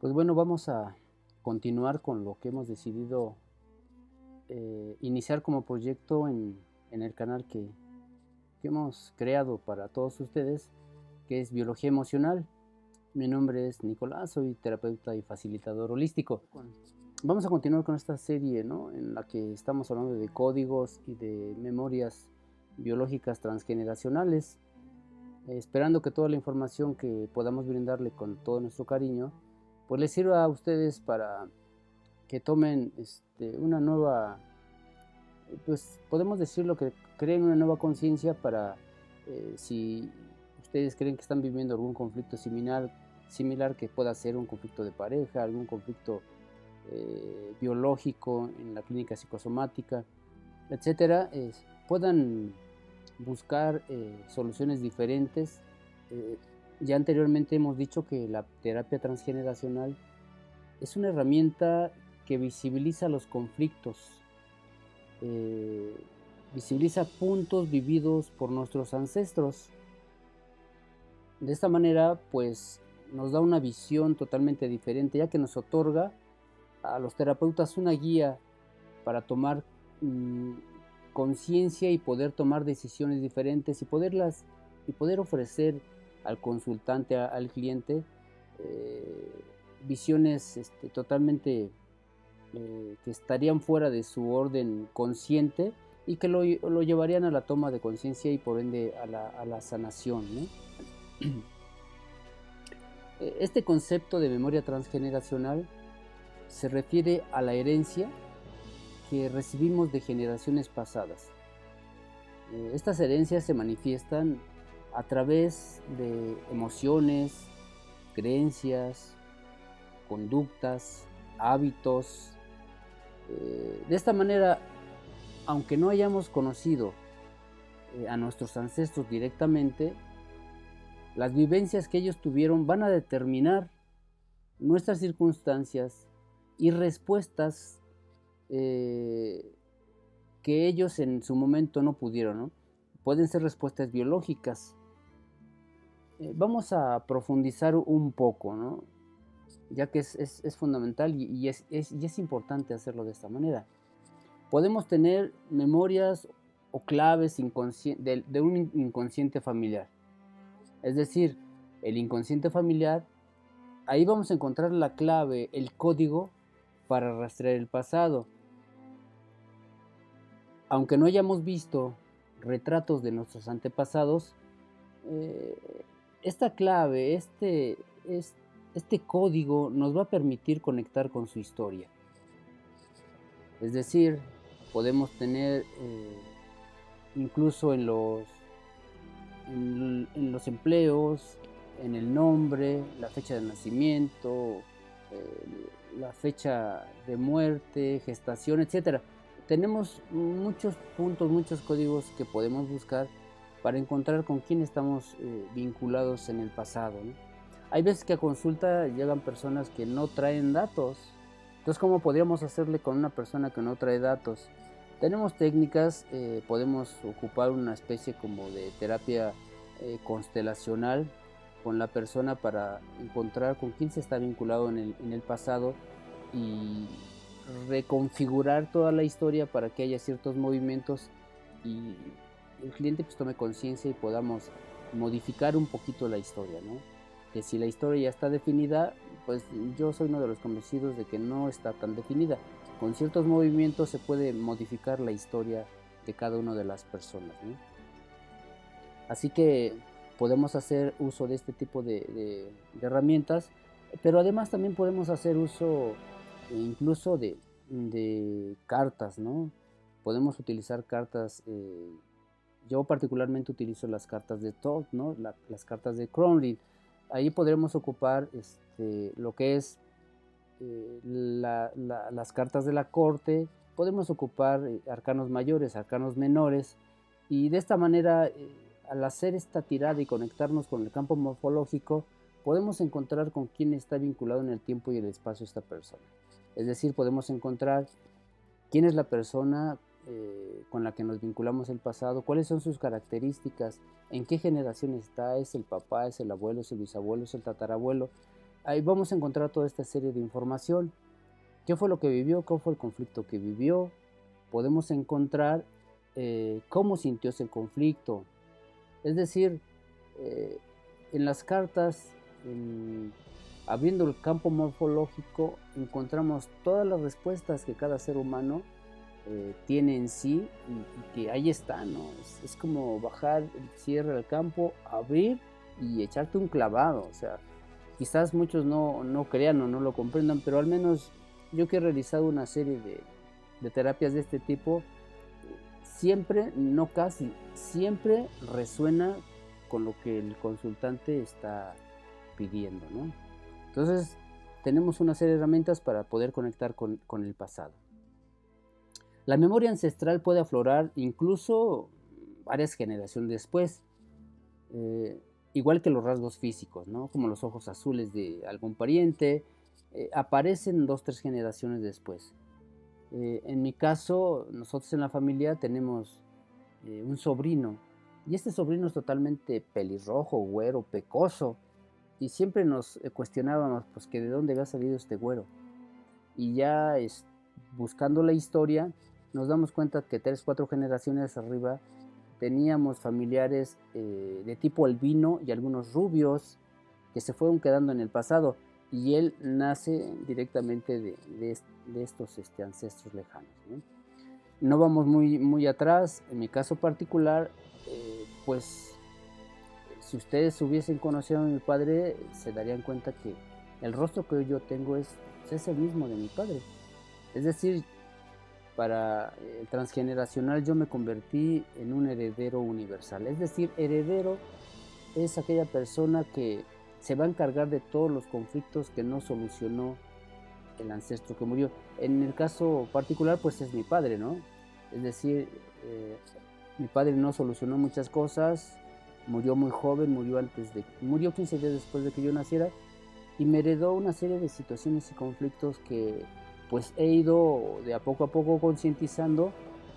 Pues bueno, vamos a continuar con lo que hemos decidido iniciar como proyecto en el canal que hemos creado para todos ustedes, que es Biología Emocional. Mi nombre es Nicolás, soy terapeuta y facilitador holístico. Vamos a continuar con esta serie, ¿no?, en la que estamos hablando de códigos y de memorias biológicas transgeneracionales, esperando que toda la información que podamos brindarle con todo nuestro cariño pues les sirva a ustedes para que tomen una nueva, pues podemos decirlo, que creen una nueva conciencia para si ustedes creen que están viviendo algún conflicto similar que pueda ser un conflicto de pareja, algún conflicto biológico en la clínica psicosomática, etcétera, puedan buscar soluciones diferentes. Eh, ya anteriormente hemos dicho que la terapia transgeneracional es una herramienta que visibiliza los conflictos, eh, visibiliza puntos vividos por nuestros ancestros. De esta manera, pues nos da una visión totalmente diferente, ya que nos otorga a los terapeutas una guía para tomar mm, conciencia y poder tomar decisiones diferentes y poder ofrecer al consultante, al cliente, eh, visiones totalmente que estarían fuera de su orden consciente y que lo llevarían a la toma de conciencia y por ende a la sanación, ¿no? Este concepto de memoria transgeneracional se refiere a la herencia que recibimos de generaciones pasadas. Estas herencias se manifiestan a través de emociones, creencias, conductas, hábitos. De esta manera, aunque no hayamos conocido a nuestros ancestros directamente, las vivencias que ellos tuvieron van a determinar nuestras circunstancias y respuestas que ellos en su momento no pudieron, ¿no? Pueden ser respuestas biológicas. Vamos a profundizar un poco, ¿no?, ya que es fundamental y es importante hacerlo de esta manera. Podemos tener memorias o claves de un inconsciente familiar. Es decir, el inconsciente familiar, ahí vamos a encontrar la clave, el código para rastrear el pasado. Aunque no hayamos visto retratos de nuestros antepasados, eh, esta clave, este código nos va a permitir conectar con su historia. Es decir, podemos tener incluso en los empleos, en el nombre, la fecha de nacimiento, la fecha de muerte, gestación, etcétera. Tenemos muchos puntos, muchos códigos que podemos buscar para encontrar con quién estamos vinculados en el pasado, ¿no? Hay veces que a consulta llegan personas que no traen datos. Entonces, ¿cómo podríamos hacerle con una persona que no trae datos? Tenemos técnicas, podemos ocupar una especie como de terapia constelacional con la persona para encontrar con quién se está vinculado en el pasado y reconfigurar toda la historia para que haya ciertos movimientos y el cliente pues tome conciencia y podamos modificar un poquito la historia, ¿no? Que si la historia ya está definida, pues yo soy uno de los convencidos de que no está tan definida. Con ciertos movimientos se puede modificar la historia de cada una de las personas, ¿no? Así que podemos hacer uso de este tipo de herramientas, pero además también podemos hacer uso incluso de cartas, ¿no? Podemos utilizar cartas, yo particularmente utilizo las cartas de Thoth, ¿no? Las cartas de Crowley. Ahí podremos ocupar lo que es las cartas de la corte, podemos ocupar arcanos mayores, arcanos menores, y de esta manera, al hacer esta tirada y conectarnos con el campo morfológico, podemos encontrar con quién está vinculado en el tiempo y el espacio esta persona. Es decir, podemos encontrar quién es la persona con la que nos vinculamos el pasado, cuáles son sus características, en qué generación está, es el papá, es el abuelo, es el bisabuelo, es el tatarabuelo. ahí vamos a encontrar toda esta serie de información. ¿Qué fue lo que vivió? ¿Cómo fue el conflicto que vivió? Podemos encontrar cómo sintió ese conflicto. Es decir, eh, en las cartas, abriendo el campo morfológico, encontramos todas las respuestas que cada ser humano tiene en sí y que ahí está, ¿no? Es como bajar el cierre al campo, abrir y echarte un clavado. O sea, quizás muchos no crean o no lo comprendan, pero al menos yo que he realizado una serie de terapias de este tipo, siempre, no casi, siempre resuena con lo que el consultante está pidiendo, ¿no? Entonces, tenemos una serie de herramientas para poder conectar con el pasado. La memoria ancestral puede aflorar incluso varias generaciones después, eh, igual que los rasgos físicos, ¿no? Como los ojos azules de algún pariente, aparecen 2 o 3 generaciones después. En mi caso, nosotros en la familia tenemos un sobrino, y este sobrino es totalmente pelirrojo, güero, pecoso, y siempre nos cuestionábamos pues que de dónde había salido este güero. Y ya buscando la historia, nos damos cuenta que 3 o 4 generaciones arriba teníamos familiares de tipo albino y algunos rubios que se fueron quedando en el pasado, y él nace directamente de estos ancestros lejanos, ¿no? No vamos muy atrás. En mi caso particular, pues si ustedes hubiesen conocido a mi padre, se darían cuenta que el rostro que yo tengo es el mismo de mi padre. Es decir, para el transgeneracional yo me convertí en un heredero universal. Es decir, heredero es aquella persona que se va a encargar de todos los conflictos que no solucionó el ancestro que murió. En el caso particular, pues es mi padre, ¿no? Es decir, mi padre no solucionó muchas cosas, murió muy joven, murió 15 días después de que yo naciera, y me heredó una serie de situaciones y conflictos que pues he ido de a poco concientizando,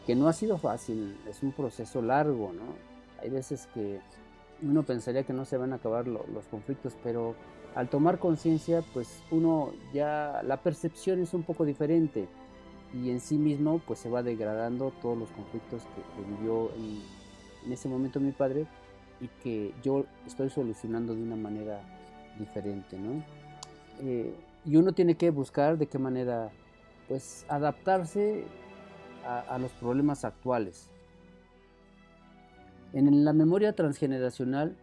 que no ha sido fácil, es un proceso largo, ¿no? Hay veces que uno pensaría que no se van a acabar los conflictos, pero al tomar conciencia, pues uno ya, la percepción es un poco diferente, y en sí mismo pues se va degradando todos los conflictos que vivió en ese momento mi padre, y que yo estoy solucionando de una manera diferente, ¿no? Y uno tiene que buscar de qué manera pues adaptarse a los problemas actuales. En la memoria transgeneracional,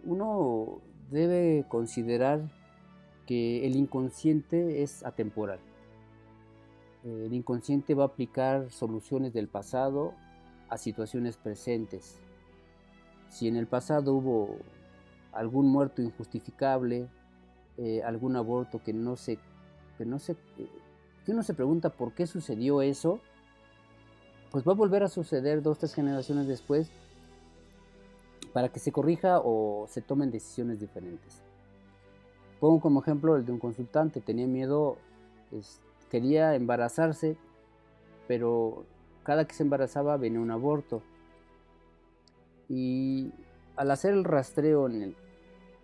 uno debe considerar que el inconsciente es atemporal. El inconsciente va a aplicar soluciones del pasado a situaciones presentes. Si en el pasado hubo algún muerto injustificable, algún aborto que no se, que uno se pregunta por qué sucedió eso, pues va a volver a suceder 2 o 3 generaciones después, para que se corrija o se tomen decisiones diferentes. Pongo como ejemplo el de un consultante. Tenía miedo, quería embarazarse, pero cada que se embarazaba venía un aborto. Y al hacer el rastreo, el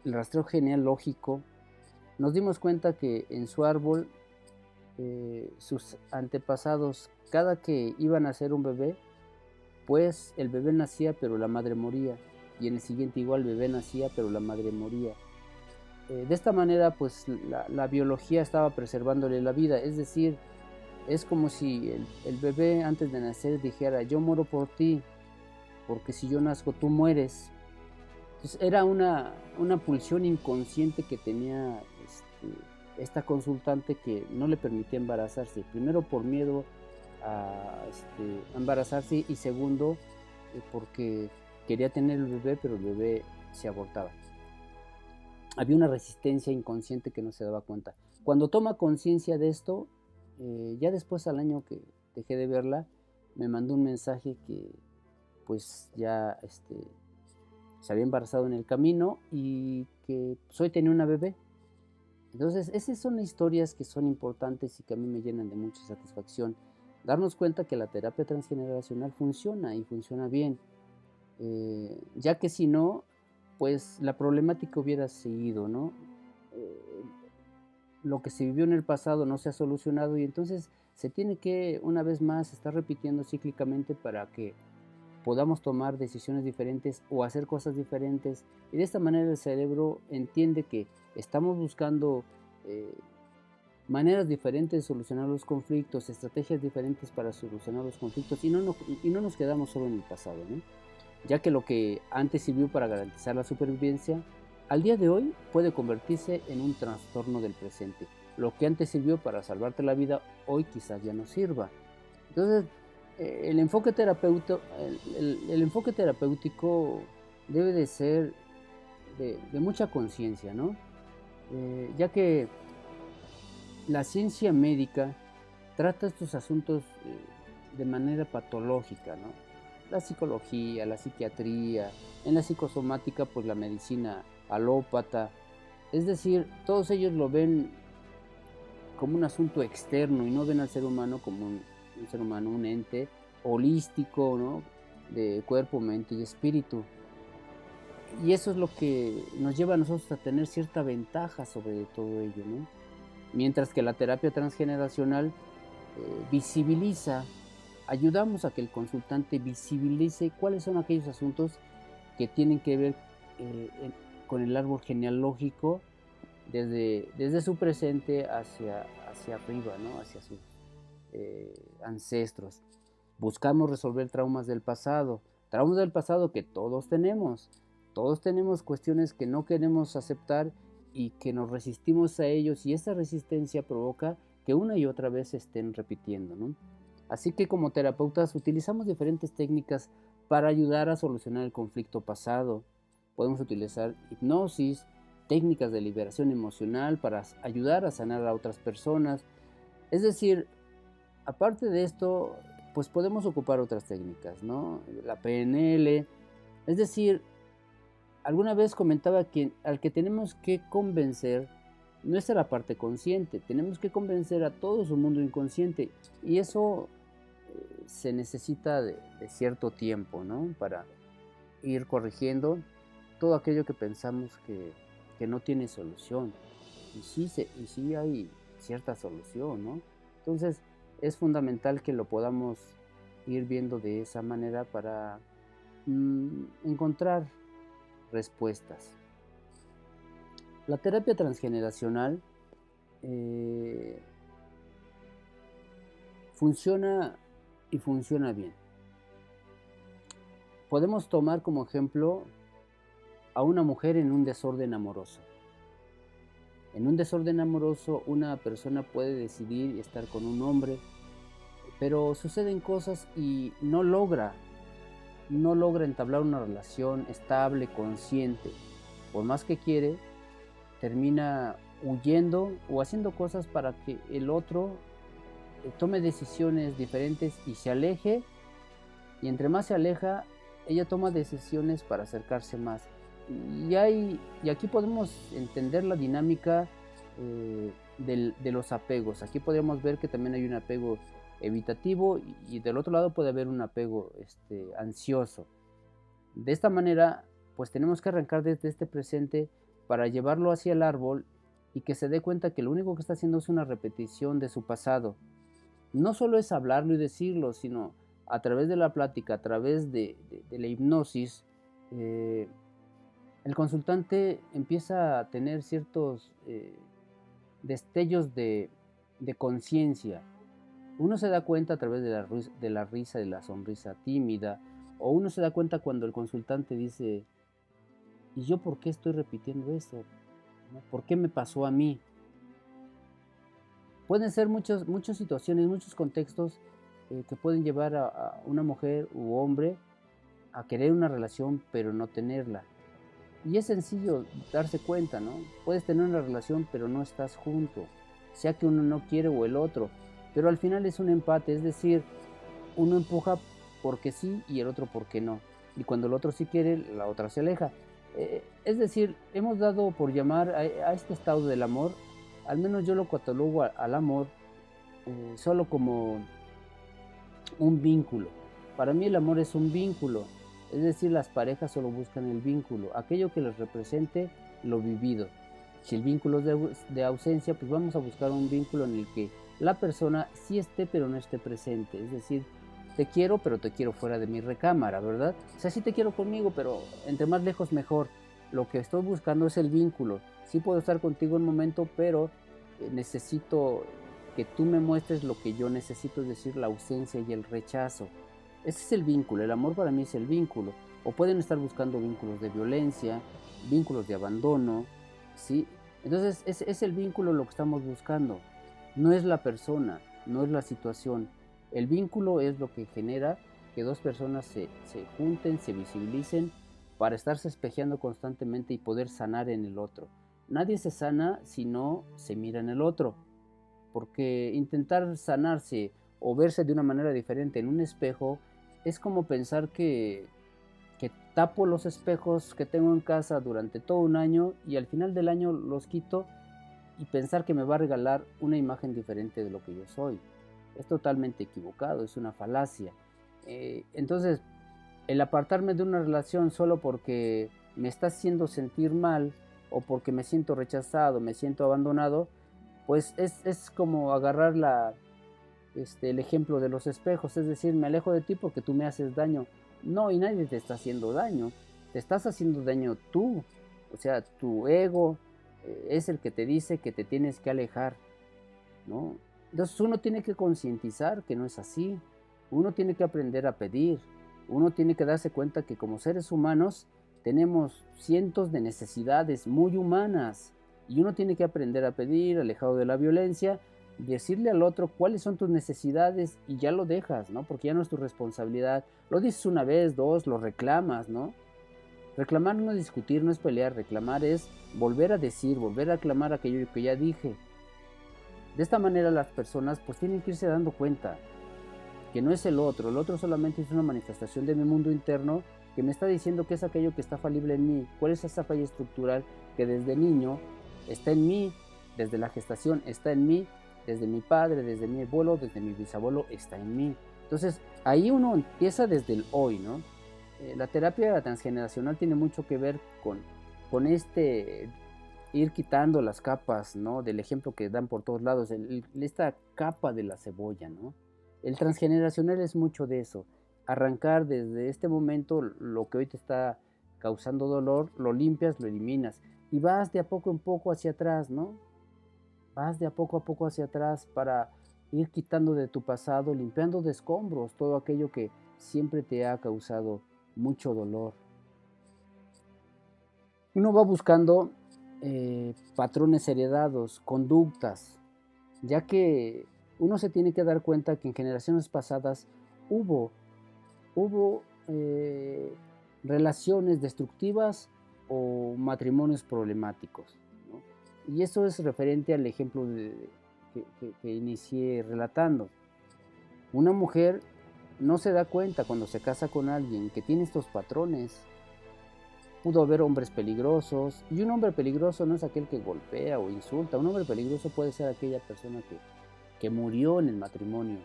rastreo genealógico, nos dimos cuenta que en su árbol, sus antepasados, cada que iban a hacer un bebé, pues el bebé nacía pero la madre moría, y en el siguiente igual el bebé nacía pero la madre moría. De esta manera pues la biología estaba preservándole la vida. Es decir, es como si el bebé antes de nacer dijera: yo muero por ti, porque si yo nazco tú mueres. Entonces era una pulsión inconsciente que tenía esta consultante, que no le permitía embarazarse, primero por miedo a embarazarse, y segundo porque quería tener el bebé pero el bebé se abortaba. Había una resistencia inconsciente que no se daba cuenta. Cuando toma conciencia de esto, ya después, al año que dejé de verla, me mandó un mensaje que pues ya se había embarazado en el camino, y que pues, hoy tenía una bebé. Entonces, esas son historias que son importantes y que a mí me llenan de mucha satisfacción. Darnos cuenta que la terapia transgeneracional funciona, y funciona bien. Ya que si no, pues la problemática hubiera seguido, ¿no? lo que se vivió en el pasado no se ha solucionado y entonces se tiene que una vez más estar repitiendo cíclicamente para que podamos tomar decisiones diferentes o hacer cosas diferentes. Y de esta manera el cerebro entiende que estamos buscando maneras diferentes de solucionar los conflictos, estrategias diferentes para solucionar los conflictos y no nos quedamos solo en el pasado, ¿no? Ya que lo que antes sirvió para garantizar la supervivencia, al día de hoy puede convertirse en un trastorno del presente. Lo que antes sirvió para salvarte la vida, hoy quizás ya no sirva. Entonces, el enfoque terapéutico debe de ser de mucha conciencia, ¿no? Ya que la ciencia médica trata estos asuntos de manera patológica, ¿no? La psicología, la psiquiatría, en la psicosomática, pues la medicina alópata. Es decir, todos ellos lo ven como un asunto externo y no ven al ser humano como un ser humano, un ente holístico, ¿no? De cuerpo, mente y espíritu. Y eso es lo que nos lleva a nosotros a tener cierta ventaja sobre todo ello, ¿no? Mientras que la terapia transgeneracional visibiliza, ayudamos a que el consultante visibilice cuáles son aquellos asuntos que tienen que ver con el árbol genealógico desde su presente hacia arriba, ¿no? Hacia sus ancestros. Buscamos resolver traumas del pasado que todos tenemos. Todos tenemos cuestiones que no queremos aceptar y que nos resistimos a ellos y esa resistencia provoca que una y otra vez se estén repitiendo, ¿no? Así que como terapeutas utilizamos diferentes técnicas para ayudar a solucionar el conflicto pasado. Podemos utilizar hipnosis, técnicas de liberación emocional para ayudar a sanar a otras personas. Es decir, aparte de esto, pues podemos ocupar otras técnicas, ¿no? La PNL. Es decir, alguna vez comentaba que al que tenemos que convencer no es a la parte consciente, tenemos que convencer a todo su mundo inconsciente y eso se necesita de cierto tiempo, ¿no? Para ir corrigiendo todo aquello que pensamos que no tiene solución. Y sí hay cierta solución, ¿no? Entonces es fundamental que lo podamos ir viendo de esa manera para encontrar respuestas. La terapia transgeneracional funciona y funciona bien. Podemos tomar como ejemplo a una mujer en un desorden amoroso. En un desorden amoroso una persona puede decidir estar con un hombre, pero suceden cosas y no logra entablar una relación estable, consciente. Por más que quiere, termina huyendo o haciendo cosas para que el otro tome decisiones diferentes y se aleje, y entre más se aleja, ella toma decisiones para acercarse más. Y aquí podemos entender la dinámica de los apegos. Aquí podríamos ver que también hay un apego evitativo y del otro lado puede haber un apego ansioso. De esta manera, pues tenemos que arrancar desde este presente para llevarlo hacia el árbol y que se dé cuenta que lo único que está haciendo es una repetición de su pasado. No solo es hablarlo y decirlo, sino a través de la plática, a través de la hipnosis, el consultante empieza a tener ciertos destellos de conciencia. Uno se da cuenta a través de la risa, de la sonrisa tímida, o uno se da cuenta cuando el consultante dice, ¿y yo por qué estoy repitiendo esto? ¿No? ¿Por qué me pasó a mí? Pueden ser muchas situaciones, muchos contextos que pueden llevar a una mujer u hombre a querer una relación pero no tenerla. Y es sencillo darse cuenta, ¿no? Puedes tener una relación pero no estás junto, sea que uno no quiere o el otro, pero al final es un empate, es decir, uno empuja porque sí y el otro porque no. Y cuando el otro sí quiere, la otra se aleja. Es decir, hemos dado por llamar a este estado del amor, al menos yo lo catalogo al amor solo como un vínculo. Para mí el amor es un vínculo, es decir, las parejas solo buscan el vínculo, aquello que les represente lo vivido. Si el vínculo es de ausencia, pues vamos a buscar un vínculo en el que la persona sí esté pero no esté presente. Es decir, te quiero pero te quiero fuera de mi recámara, ¿verdad? O sea, sí te quiero conmigo, pero entre más lejos mejor. Lo que estoy buscando es el vínculo. Sí puedo estar contigo un momento, pero necesito que tú me muestres lo que yo necesito, es decir, la ausencia y el rechazo. Ese es el vínculo, el amor para mí es el vínculo. O pueden estar buscando vínculos de violencia, vínculos de abandono, ¿sí? Entonces es el vínculo lo que estamos buscando. No es la persona, no es la situación. El vínculo es lo que genera que dos personas se junten, se visibilicen para estarse espejeando constantemente y poder sanar en el otro. Nadie se sana si no se mira en el otro, porque intentar sanarse o verse de una manera diferente en un espejo es como pensar que tapo los espejos que tengo en casa durante todo un año y al final del año los quito y pensar que me va a regalar una imagen diferente de lo que yo soy. Es totalmente equivocado, es una falacia. Entonces, el apartarme de una relación solo porque me está haciendo sentir mal o porque me siento rechazado, me siento abandonado, pues es como agarrar el ejemplo de los espejos, es decir, me alejo de ti porque tú me haces daño. No, y nadie te está haciendo daño, te estás haciendo daño tú, o sea, tu ego es el que te dice que te tienes que alejar, ¿no? Entonces uno tiene que concientizar que no es así, uno tiene que aprender a pedir, uno tiene que darse cuenta que como seres humanos tenemos cientos de necesidades muy humanas y uno tiene que aprender a pedir, alejado de la violencia, decirle al otro cuáles son tus necesidades y ya lo dejas, ¿no? Porque ya no es tu responsabilidad. Lo dices una vez, dos, lo reclamas, ¿no? Reclamar no es discutir, no es pelear, reclamar es volver a decir, volver a reclamar aquello que ya dije. De esta manera las personas pues tienen que irse dando cuenta que no es el otro solamente es una manifestación de mi mundo interno que me está diciendo que es aquello que está falible en mí, cuál es esa falla estructural que desde niño está en mí, desde la gestación está en mí, desde mi padre, desde mi abuelo, desde mi bisabuelo está en mí. Entonces ahí uno empieza desde el hoy, ¿no? La terapia transgeneracional tiene mucho que ver con ir quitando las capas, ¿no? Del ejemplo que dan por todos lados, esta capa de la cebolla, ¿no? El transgeneracional es mucho de eso, arrancar desde este momento lo que hoy te está causando dolor, lo limpias, lo eliminas y vas de a poco en poco hacia atrás, ¿no? Vas de a poco hacia atrás para ir quitando de tu pasado, limpiando de escombros todo aquello que siempre te ha causado mucho dolor. Uno va buscando patrones heredados, conductas, ya que uno se tiene que dar cuenta que en generaciones pasadas hubo, hubo relaciones destructivas o matrimonios problemáticos, ¿no? Y eso es referente al ejemplo que inicié relatando. Una mujer no se da cuenta cuando se casa con alguien que tiene estos patrones. Pudo haber hombres peligrosos, y un hombre peligroso no es aquel que golpea o insulta, un hombre peligroso puede ser aquella persona que murió en el matrimonio.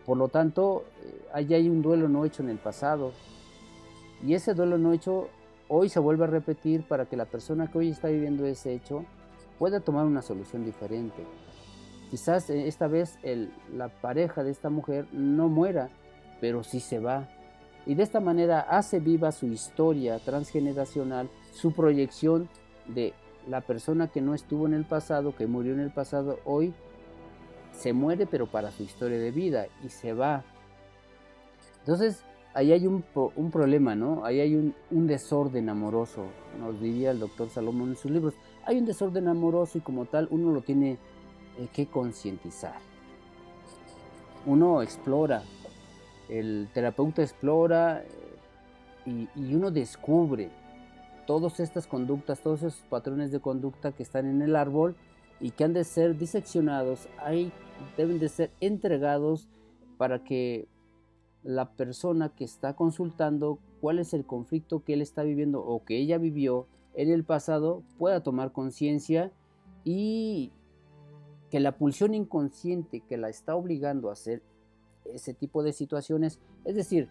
Por lo tanto, allí hay un duelo no hecho en el pasado, y ese duelo no hecho hoy se vuelve a repetir para que la persona que hoy está viviendo ese hecho pueda tomar una solución diferente. Quizás esta vez la pareja de esta mujer no muera, pero sí se va. Y de esta manera hace viva su historia transgeneracional, su proyección de la persona que no estuvo en el pasado, que murió en el pasado, hoy se muere pero para su historia de vida y se va. Entonces ahí hay un problema, ¿no? Ahí hay un desorden amoroso, nos diría el doctor Salomón en sus libros. Hay un desorden amoroso y como tal uno lo tiene que concientizar. Uno explora, el terapeuta explora y uno descubre todas estas conductas, todos esos patrones de conducta que están en el árbol y que han de ser diseccionados, deben de ser entregados para que la persona que está consultando cuál es el conflicto que él está viviendo o que ella vivió en el pasado pueda tomar conciencia y que la pulsión inconsciente que la está obligando a hacer ese tipo de situaciones, es decir,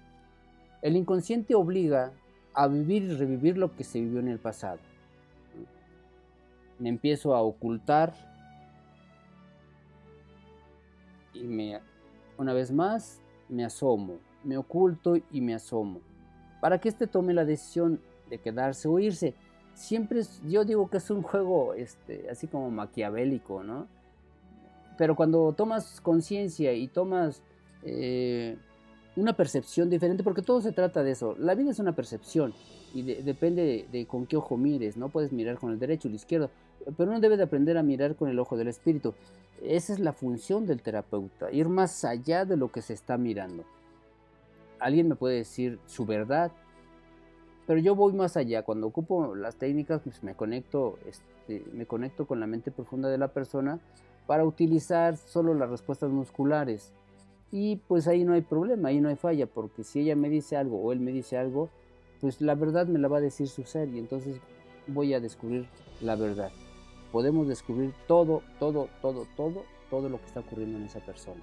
el inconsciente obliga a vivir y revivir lo que se vivió en el pasado. me empiezo a ocultar y una vez más me asomo, me oculto y me asomo, para que tome la decisión de quedarse o irse. Siempre yo digo que es un juego así como maquiavélico, ¿no? Pero cuando tomas conciencia y tomas una percepción diferente, porque todo se trata de eso, la vida es una percepción y depende de con qué ojo mires, ¿no? Puedes mirar con el derecho o el izquierdo, pero uno debe de aprender a mirar con el ojo del espíritu. Esa es la función del terapeuta, ir más allá de lo que se está mirando. Alguien me puede decir su verdad, pero yo voy más allá. Cuando ocupo las técnicas, pues me conecto con la mente profunda de la persona para utilizar solo las respuestas musculares. Y pues ahí no hay problema, ahí no hay falla, porque si ella me dice algo o él me dice algo, pues la verdad me la va a decir su ser y entonces voy a descubrir la verdad. Podemos descubrir todo lo que está ocurriendo en esa persona.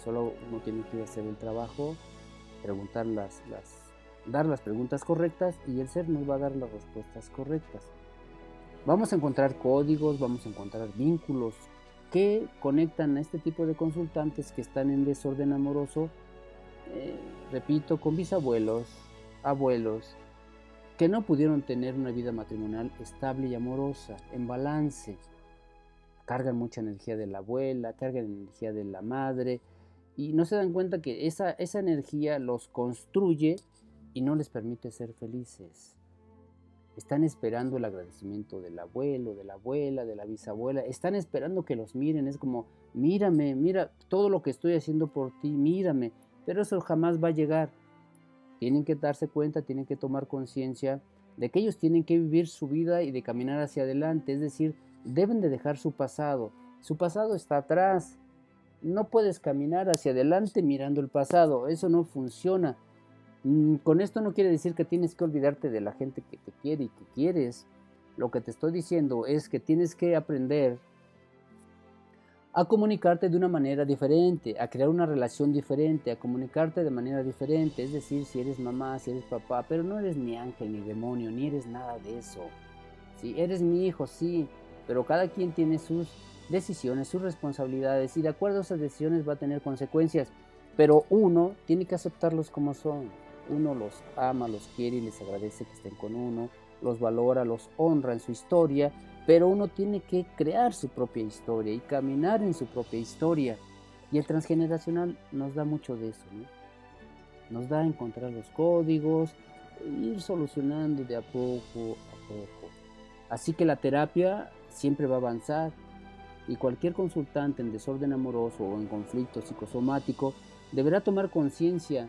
Solo uno tiene que hacer el trabajo, preguntar dar las preguntas correctas y el ser nos va a dar las respuestas correctas. Vamos a encontrar códigos, vamos a encontrar vínculos que conectan a este tipo de consultantes que están en desorden amoroso, repito, con bisabuelos, abuelos, que no pudieron tener una vida matrimonial estable y amorosa, en balance. Cargan mucha energía de la abuela, cargan energía de la madre, y no se dan cuenta que esa energía los construye y no les permite ser felices. Están esperando el agradecimiento del abuelo, de la abuela, de la bisabuela. Están esperando que los miren. Es como, mírame, mira todo lo que estoy haciendo por ti, mírame. Pero eso jamás va a llegar. Tienen que darse cuenta, tienen que tomar conciencia de que ellos tienen que vivir su vida y de caminar hacia adelante. Es decir, deben de dejar su pasado. Su pasado está atrás. No puedes caminar hacia adelante mirando el pasado. Eso no funciona. Con esto no quiere decir que tienes que olvidarte de la gente que te quiere y que quieres. Lo que te estoy diciendo es que tienes que aprender a comunicarte de una manera diferente, a crear una relación diferente, a comunicarte de manera diferente. Es decir, si eres mamá, si eres papá, pero no eres ni ángel ni demonio, ni eres nada de eso. Sí, eres mi hijo, sí, pero cada quien tiene sus decisiones, sus responsabilidades y de acuerdo a esas decisiones va a tener consecuencias. Pero uno tiene que aceptarlos como son. Uno los ama, los quiere y les agradece que estén con uno, los valora, los honra en su historia, pero uno tiene que crear su propia historia y caminar en su propia historia. Y el transgeneracional nos da mucho de eso, ¿no? Nos da a encontrar los códigos, ir solucionando de a poco a poco. Así que la terapia siempre va a avanzar y cualquier consultante en desorden amoroso o en conflicto psicosomático deberá tomar conciencia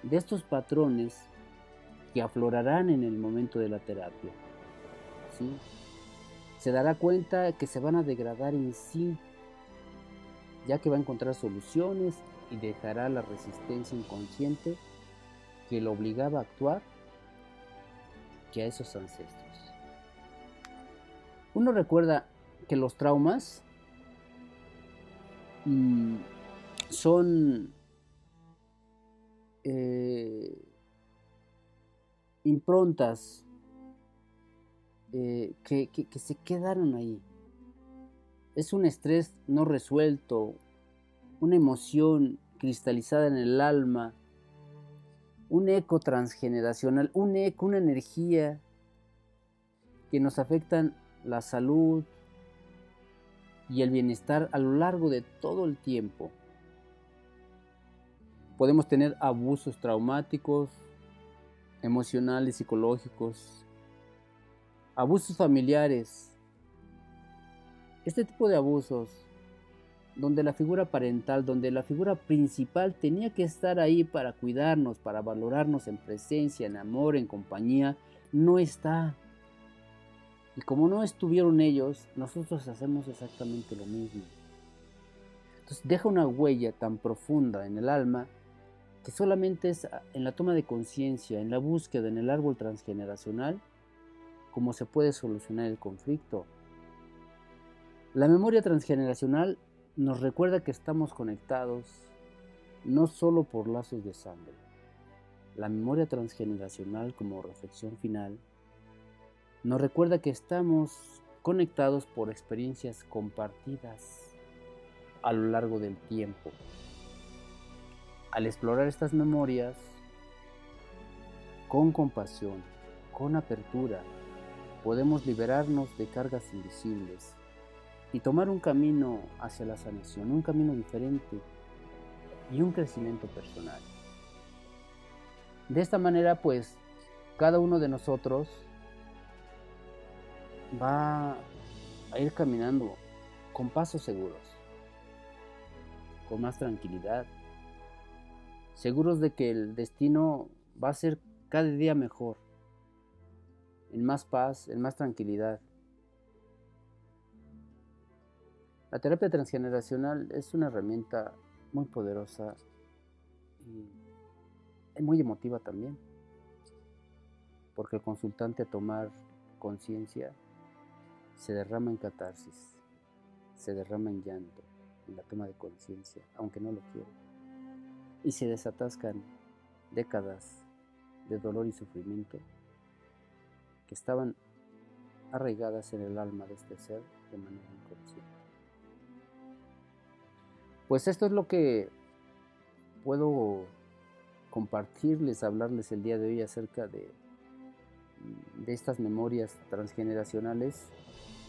de estos patrones que aflorarán en el momento de la terapia. ¿Sí? Se dará cuenta que se van a degradar en sí, ya que va a encontrar soluciones y dejará la resistencia inconsciente que lo obligaba a actuar que a esos ancestros. Uno recuerda que los traumas son improntas que se quedaron ahí. Es un estrés no resuelto, una emoción cristalizada en el alma, un eco transgeneracional, un eco, una energía que nos afectan la salud y el bienestar a lo largo de todo el tiempo. Podemos tener abusos traumáticos, emocionales, psicológicos, abusos familiares. Este tipo de abusos, donde la figura parental, donde la figura principal tenía que estar ahí para cuidarnos, para valorarnos en presencia, en amor, en compañía, no está. Y como no estuvieron ellos, nosotros hacemos exactamente lo mismo. Entonces deja una huella tan profunda en el alma que solamente es en la toma de conciencia, en la búsqueda, en el árbol transgeneracional, como se puede solucionar el conflicto. La memoria transgeneracional nos recuerda que estamos conectados no solo por lazos de sangre. La memoria transgeneracional, como reflexión final, nos recuerda que estamos conectados por experiencias compartidas a lo largo del tiempo. Al explorar estas memorias con compasión, con apertura, podemos liberarnos de cargas invisibles y tomar un camino hacia la sanación, un camino diferente y un crecimiento personal. De esta manera, pues, cada uno de nosotros va a ir caminando con pasos seguros, con más tranquilidad, seguros de que el destino va a ser cada día mejor, en más paz, en más tranquilidad. La terapia transgeneracional es una herramienta muy poderosa y muy emotiva también, porque el consultante a tomar conciencia se derrama en catarsis, se derrama en llanto, en la toma de conciencia, aunque no lo quiera, y se desatascan décadas de dolor y sufrimiento que estaban arraigadas en el alma de este ser de manera inconsciente. Pues esto es lo que puedo compartirles, hablarles el día de hoy acerca de estas memorias transgeneracionales.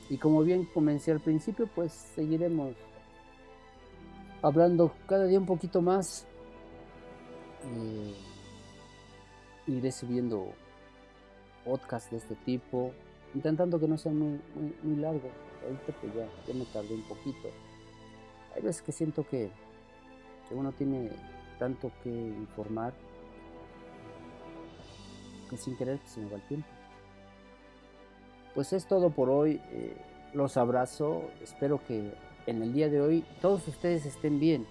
Y como bien comencé al principio, pues seguiremos hablando cada día un poquito más. Iré subiendo podcasts de este tipo, intentando que no sean muy largos. Ahorita pues ya me tardé un poquito. Hay veces que siento que uno tiene tanto que informar que sin querer se me va el tiempo. Pues es todo por hoy. Los abrazo. Espero que en el día de hoy todos ustedes estén bien,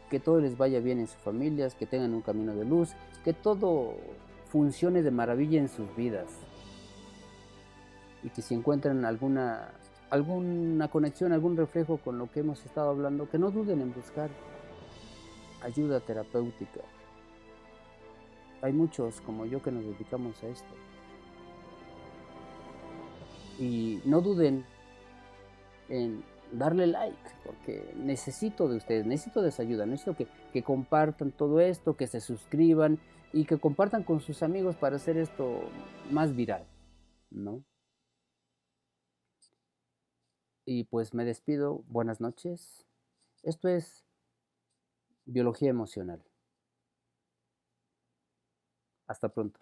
que todo les vaya bien en sus familias, que tengan un camino de luz, que todo funcione de maravilla en sus vidas, y que si encuentran alguna conexión, algún reflejo con lo que hemos estado hablando, que no duden en buscar ayuda terapéutica. Hay muchos como yo que nos dedicamos a esto. Y no duden en darle like, porque necesito de ustedes, necesito de su ayuda, necesito que compartan todo esto, que se suscriban y que compartan con sus amigos para hacer esto más viral, ¿no? Y pues me despido, buenas noches. Esto es Biología Emocional. Hasta pronto.